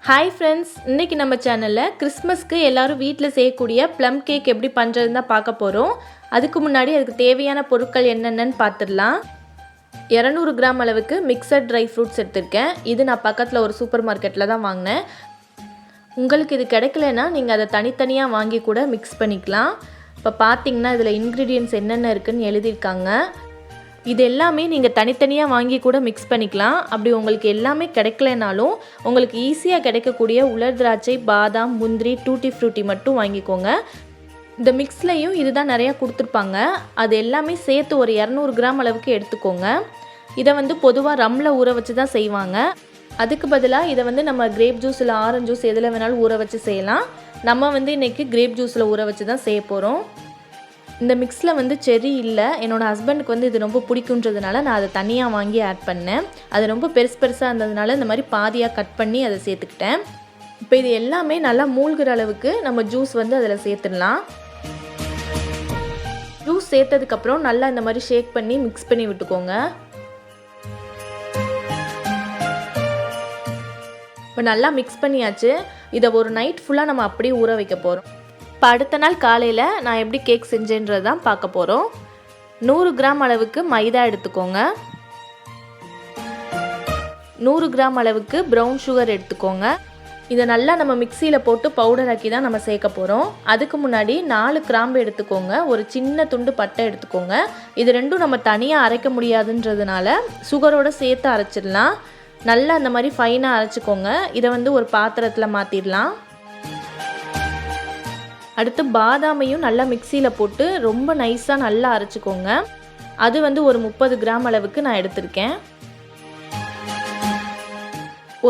Hi friends, இன்றைக்கி நம்ம சேனலில் கிறிஸ்மஸ்க்கு எல்லோரும் வீட்டில் செய்யக்கூடிய ப்ளம் கேக் எப்படி பண்ணுறதுன்னு தான் பார்க்க போகிறோம். அதுக்கு முன்னாடி அதுக்கு தேவையான பொருட்கள் என்னென்னு பார்த்துடலாம். 200 கிராம் அளவுக்கு மிக்சட் ட்ரை ஃப்ரூட்ஸ் எடுத்திருக்கேன். இது நான் பக்கத்தில் ஒரு சூப்பர் மார்க்கெட்டில் தான் வாங்கினேன். உங்களுக்கு இது கிடைக்கலன்னா நீங்கள் அதை தனித்தனியாக வாங்கி கூட மிக்ஸ் பண்ணிக்கலாம். இப்போ பார்த்தீங்கன்னா இதில் இன்க்ரீடியன்ட்ஸ் என்னென்ன இருக்குதுன்னு எழுதியிருக்காங்க. இது எல்லாமே நீங்கள் தனித்தனியாக வாங்கி கூட மிக்ஸ் பண்ணிக்கலாம். அப்படி உங்களுக்கு எல்லாமே கிடைக்கலனாலும் உங்களுக்கு ஈஸியாக கிடைக்கக்கூடிய உலர் திராட்சை, பாதாம், முந்திரி, டூட்டி ஃப்ரூட்டி மட்டும் வாங்கிக்கோங்க. இந்த மிக்ஸ்லையும் இதுதான் நிறையா கொடுத்துருப்பாங்க. அது எல்லாமே சேர்த்து ஒரு 200 கிராம் அளவுக்கு எடுத்துக்கோங்க. இதை பொதுவாக ரம்மில் ஊற வச்சு தான் செய்வாங்க. அதுக்கு பதிலாக இதை நம்ம கிரேப் ஜூஸ் இல்லை ஆரஞ்சு ஜூஸ் எதில் வேணாலும் ஊற வச்சு செய்யலாம். நம்ம இன்றைக்கி கிரேப் ஜூஸில் ஊற வச்சு தான் செய்ய போகிறோம். இந்த மிக்ஸில் செர்ரி இல்லை. என்னோடய ஹஸ்பண்டுக்கு இது ரொம்ப பிடிக்குன்றதுனால நான் அதை தனியாக வாங்கி ஆட் பண்ணேன். அது ரொம்ப பெருசாக இருந்ததுனால இந்த மாதிரி பாதியாக கட் பண்ணி அதை சேர்த்துக்கிட்டேன். இப்போ இது எல்லாமே நல்லா மூழ்கிற அளவுக்கு நம்ம ஜூஸ் அதில் சேர்த்துடலாம். ஜூஸ் சேர்த்ததுக்கப்புறம் நல்லா இந்த மாதிரி ஷேக் பண்ணி மிக்ஸ் பண்ணி விட்டுக்கோங்க. இப்போ நல்லா மிக்ஸ் பண்ணியாச்சு. இதை ஒரு நைட் ஃபுல்லாக நம்ம அப்படியே ஊற வைக்க போகிறோம். இப்போ அடுத்த நாள் காலையில் நான் எப்படி கேக் செஞ்சேன்றது தான் பார்க்க போகிறோம். 100 கிராம் அளவுக்கு மைதா எடுத்துக்கோங்க. 100 கிராம் அளவுக்கு ப்ரௌன் சுகர் எடுத்துக்கோங்க. இதை நல்லா நம்ம மிக்சியில் போட்டு பவுடர் ஆக்கி தான் நம்ம சேர்க்க போகிறோம். அதுக்கு முன்னாடி 4 கிராம்பு எடுத்துக்கோங்க. ஒரு சின்ன துண்டு பட்டை எடுத்துக்கோங்க. இது ரெண்டும் நம்ம தனியாக அரைக்க முடியாதுன்றதுனால சுகரோடு சேர்த்து அரைச்சிடலாம். நல்லா அந்த மாதிரி ஃபைனாக அரைச்சிக்கோங்க. இதை ஒரு பாத்திரத்தில் மாற்றிடலாம். அடுத்து பாதாமையும் நல்லா மிக்சியில் போட்டு ரொம்ப நைஸாக நல்லா அரைச்சிக்கோங்க. அது ஒரு 30 கிராம் அளவுக்கு நான் எடுத்திருக்கேன்.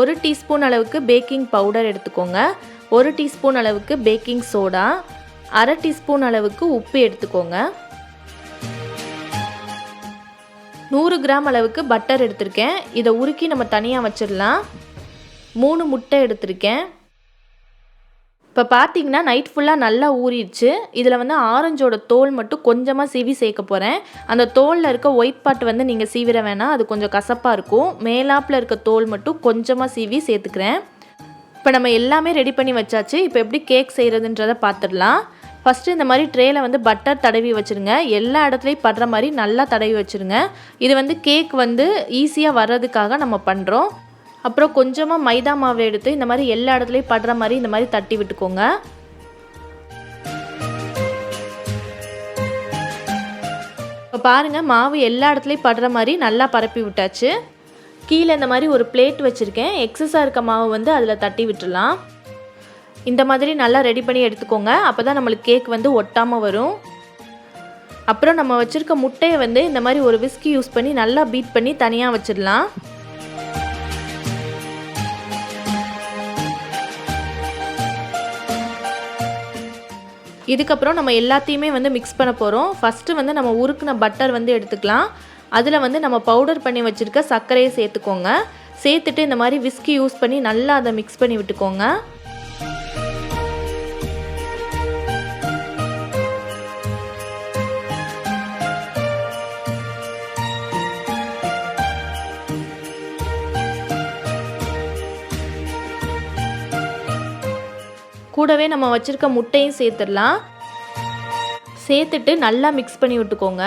1 டீஸ்பூன் அளவுக்கு பேக்கிங் பவுடர் எடுத்துக்கோங்க. 1 டீஸ்பூன் அளவுக்கு பேக்கிங் சோடா, 1/2 டீஸ்பூன் அளவுக்கு உப்பு எடுத்துக்கோங்க. 100 கிராம் அளவுக்கு பட்டர் எடுத்திருக்கேன். இதை உருக்கி நம்ம தனியாக வச்சிடலாம். 3 முட்டை எடுத்திருக்கேன். இப்போ பார்த்தீங்கன்னா நைட் ஃபுல்லாக நல்லா ஊறிடுச்சு. இதில் ஆரஞ்சோட தோல் மட்டும் கொஞ்சமாக சீவி சேர்க்க போகிறேன். அந்த தோலில் இருக்க ஒயிட் பார்ட் நீங்கள் சீவிர வேணாம், அது கொஞ்சம் கசப்பாக இருக்கும். மேலாப்பில் இருக்க தோல் மட்டும் கொஞ்சமாக சீவி சேர்த்துக்கிறேன். இப்போ நம்ம எல்லாமே ரெடி பண்ணி வச்சாச்சு. இப்போ எப்படி கேக் செய்கிறதுன்றதை பார்த்துடலாம். ஃபஸ்ட்டு இந்த மாதிரி ட்ரேயில் பட்டர் தடவி வச்சுருங்க. எல்லா இடத்துலையும் படுற மாதிரி நல்லா தடவி வச்சுருங்க. இது கேக் ஈஸியாக வர்றதுக்காக நம்ம பண்ணுறோம். அப்புறம் கொஞ்சமாக மைதா மாவு எடுத்து இந்த மாதிரி எல்லா இடத்துலையும் படுற மாதிரி இந்த மாதிரி தட்டி விட்டுக்கோங்க. இப்போ பாருங்கள், மாவு எல்லா இடத்துலையும் படுற மாதிரி நல்லா பரப்பி விட்டாச்சு. கீழே இந்த மாதிரி ஒரு பிளேட் வச்சுருக்கேன். எக்ஸஸாக இருக்க மாவு அதில் தட்டி விட்டுடலாம். இந்த மாதிரி நல்லா ரெடி பண்ணி எடுத்துக்கோங்க. அப்போ தான் நம்மளுக்கு கேக் ஒட்டாமல் வரும். அப்புறம் நம்ம வச்சுருக்க முட்டையை இந்த மாதிரி ஒரு விஸ்கி யூஸ் பண்ணி நல்லா பீட் பண்ணி தனியாக வச்சிடலாம். இதுக்கப்புறம் நம்ம எல்லாத்தையுமே மிக்ஸ் பண்ண போகிறோம். ஃபஸ்ட்டு நம்ம உருக்குன பட்டர் எடுத்துக்கலாம். அதில் நம்ம பவுடர் பண்ணி வச்சுருக்க சர்க்கரையை சேர்த்துக்கோங்க. சேர்த்துட்டு இந்த மாதிரி விஸ்கி யூஸ் பண்ணி நல்லா அதை மிக்ஸ் பண்ணி விட்டுக்கோங்க. கூடவே நம்ம வச்சுருக்க முட்டையும் சேர்த்துடலாம். சேர்த்துட்டு நல்லா மிக்ஸ் பண்ணி விட்டுக்கோங்க.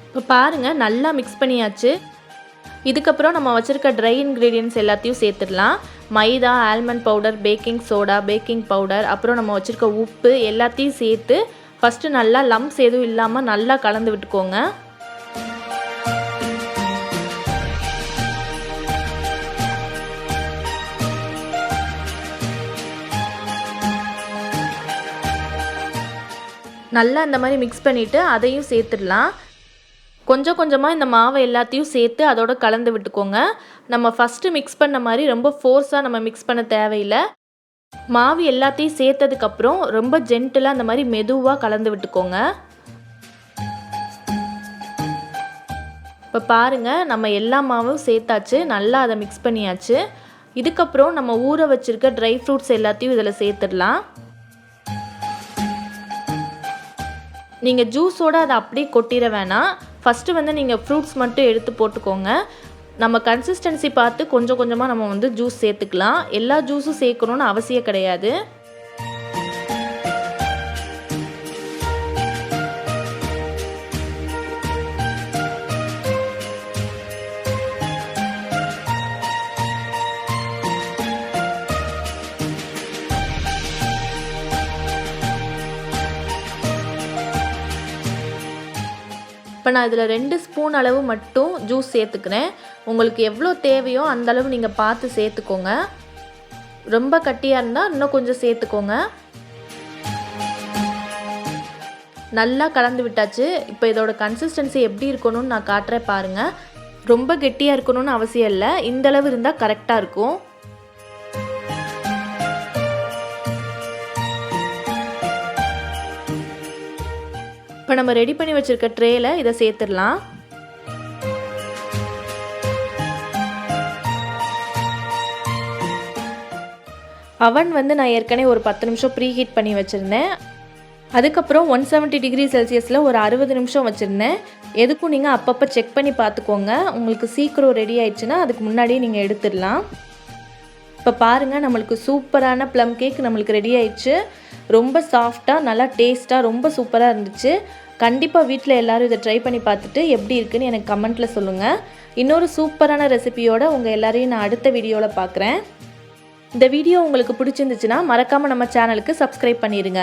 இப்போ பாருங்கள், நல்லா மிக்ஸ் பண்ணியாச்சு. இதுக்கப்புறம் நம்ம வச்சுருக்க ட்ரை இன்க்ரீடியன்ட்ஸ் எல்லாத்தையும் சேர்த்துடலாம். Maida, almond powder, baking soda, baking powder, அப்புறம் நம்ம வச்சுருக்க உப்பு எல்லாத்தையும் சேர்த்து ஃபஸ்ட்டு நல்லா லம்ப்ஸ் எதுவும் இல்லாமல் நல்லா கலந்து விட்டுக்கோங்க. நல்லா இந்த மாதிரி மிக்ஸ் பண்ணிவிட்டு அதையும் சேர்த்துடலாம். கொஞ்சம் கொஞ்சமாக இந்த மாவை எல்லாத்தையும் சேர்த்து அதோட கலந்து விட்டுக்கோங்க. நம்ம ஃபஸ்ட்டு மிக்ஸ் பண்ண மாதிரி ரொம்ப ஃபோர்ஸாக நம்ம மிக்ஸ் பண்ண தேவையில்லை. மாவு எல்லாத்தையும் சேர்த்ததுக்கப்புறம் ரொம்ப ஜென்டிலாக அந்த மாதிரி மெதுவாக கலந்து விட்டுக்கோங்க. இப்போ பாருங்கள், நம்ம எல்லா மாவும் சேர்த்தாச்சு. நல்லா அதை மிக்ஸ் பண்ணியாச்சு. இதுக்கப்புறம் நம்ம ஊற வச்சுருக்க ட்ரை ஃப்ரூட்ஸ் எல்லாத்தையும் இதில் சேர்த்துடலாம். நீங்கள் ஜூஸோடு அதை அப்படியே கொட்டிட வேணாம். ஃபஸ்ட்டு வந்து நீங்கள் ஃப்ரூட்ஸ் மட்டும் எடுத்து போட்டுக்கோங்க. நம்ம கன்சிஸ்டன்சி பார்த்து கொஞ்சம் கொஞ்சமாக நம்ம ஜூஸ் சேர்த்துக்கலாம். எல்லா ஜூஸும் சேர்க்கணுன்னு அவசியம் கிடையாது. இப்போ நான் இதில் 2 ஸ்பூன் அளவு மட்டும் ஜூஸ் சேர்த்துக்கிறேன். உங்களுக்கு எவ்வளோ தேவையோ அந்த அளவு நீங்கள் பார்த்து சேர்த்துக்கோங்க. ரொம்ப கட்டியாக இருந்தால் இன்னும் கொஞ்சம் சேர்த்துக்கோங்க. நல்லா கலந்து விட்டாச்சு. இப்போ இதோட கன்சிஸ்டன்சி எப்படி இருக்கணும்னு நான் காட்டுறேன் பாருங்கள். ரொம்ப கெட்டியாக இருக்கணும்னு அவசியம் இல்லை. இந்தளவு இருந்தால் கரெக்டாக இருக்கும். இப்போ நம்ம ரெடி பண்ணி வச்சுருக்க ட்ரேயில் இதை சேர்த்துடலாம். அவன் நான் ஏற்கனவே ஒரு 10 நிமிஷம் ப்ரீ ஹீட் பண்ணி வச்சுருந்தேன். அதுக்கப்புறம் 170 டிகிரி செல்சியஸில் ஒரு 60 நிமிஷம் வச்சுருந்தேன். எதுக்கும் நீங்கள் அப்பப்போ செக் பண்ணி பார்த்துக்கோங்க. உங்களுக்கு சீக்கிரம் ரெடி ஆயிடுச்சுன்னா அதுக்கு முன்னாடியே நீங்கள் எடுத்துடலாம். இப்போ பாருங்கள், நம்மளுக்கு சூப்பரான ப்ளம் கேக் நம்மளுக்கு ரெடி ஆயிடுச்சு. ரொம்ப சாஃப்டாக நல்லா டேஸ்ட்டாக ரொம்ப சூப்பராக இருந்துச்சு. கண்டிப்பாக வீட்டில் எல்லோரும் இதை ட்ரை பண்ணி பார்த்துட்டு எப்படி இருக்குன்னு எனக்கு கமெண்ட்டில் சொல்லுங்கள். இன்னொரு சூப்பரான ரெசிபியோடு உங்கள் எல்லோரையும் நான் அடுத்த வீடியோவில் பார்க்குறேன். இந்த வீடியோ உங்களுக்கு பிடிச்சிருந்துச்சுன்னா மறக்காமல் நம்ம சேனலுக்கு சப்ஸ்கிரைப் பண்ணிடுங்க.